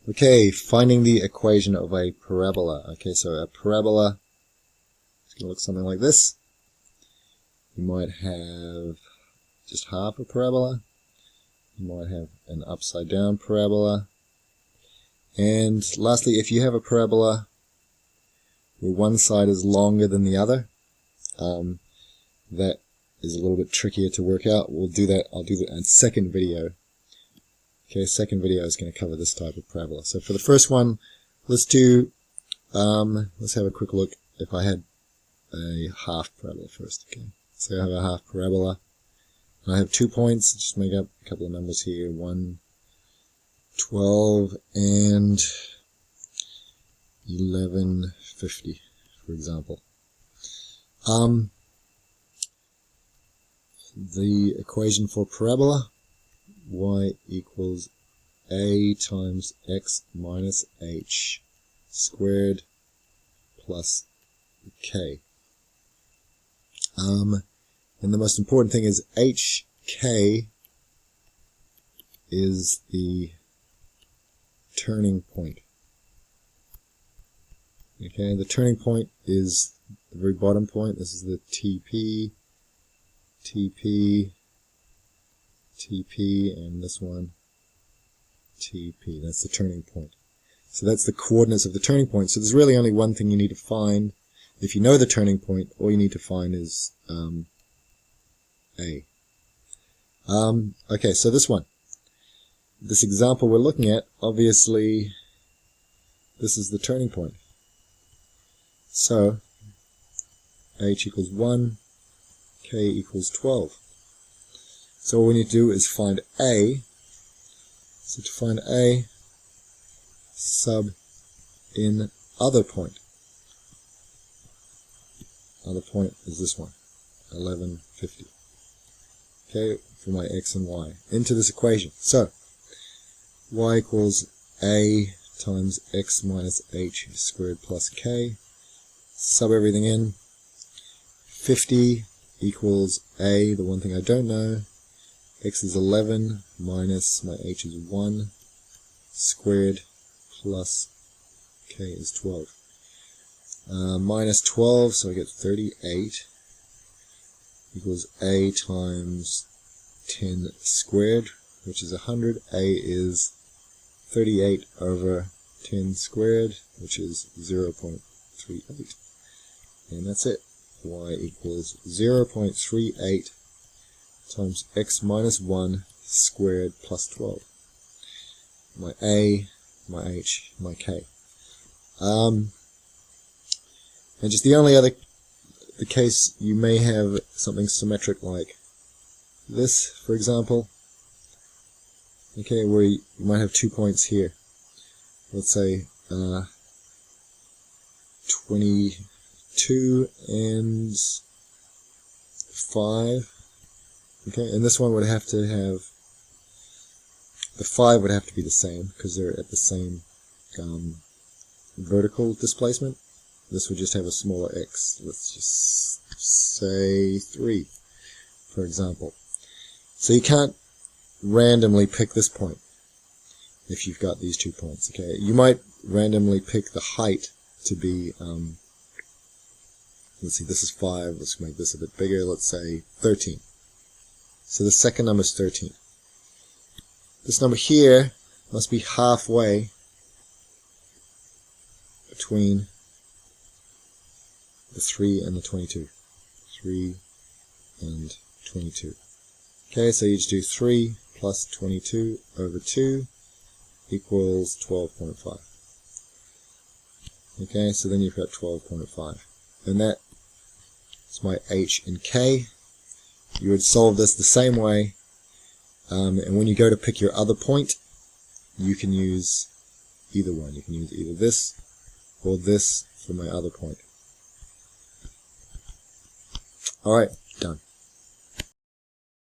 Okay, finding the equation of a parabola. Okay, so a parabola is going to look something like this. You might have just half a parabola. You might have an upside down parabola. And lastly, if you have a parabola where one side is longer than the other, that is a little bit trickier to work out. We'll do that. I'll do that in a second video. Okay, second video is going to cover this type of parabola. So for the first one, let's have a quick look if I had a half parabola first. Okay, so I have a half parabola, and I have 2 points. Just make up a couple of numbers here: 1, 12, and 1150, for example. The equation for parabola: y equals a times x minus h squared plus k. And the most important thing is hk is the turning point. Okay, the turning point is the very bottom point. This is the TP, TP, TP, and this one, TP. That's the turning point. So that's the coordinates of the turning point. So there's really only one thing you need to find. If you know the turning point, all you need to find is A. Okay, so this one. This example we're looking at, obviously, this is the turning point. So, h equals 1, k equals 12. So all we need to do is find A. So to find A, sub in other point. Other point is this one, 1150. Okay, for my x and y into this equation. So y equals a times x minus h squared plus k. Sub everything in. 50 equals a, the one thing I don't know. X is 11 minus my h is 1 squared plus k is 12. Minus 12, so I get 38 equals a times 10 squared, which is 100. A is 38 over 10 squared, which is 0.38. And that's it. Y equals 0.38 times x minus 1 squared plus 12. My A, my H, my K. And just the only other the case you may have something symmetric like this, for example. Okay, where you might have 2 points here. Let's say 22 and 5. Okay, and this one would have to have, the 5 would have to be the same because they're at the same vertical displacement. This would just have a smaller x. Let's just say 3, for example. So you can't randomly pick this point if you've got these 2 points. Okay, you might randomly pick the height to be, let's see, this is 5. Let's make this a bit bigger. Let's say 13. So the second number is 13. This number here must be halfway between the 3 and the 22. 3 and 22. Okay, so you just do 3 plus 22 over 2 equals 12.5. Okay, so then you've got 12.5. And that is my H and K. You would solve this the same way, and when you go to pick your other point, you can use either one. You can use either this or this for my other point. Alright, done.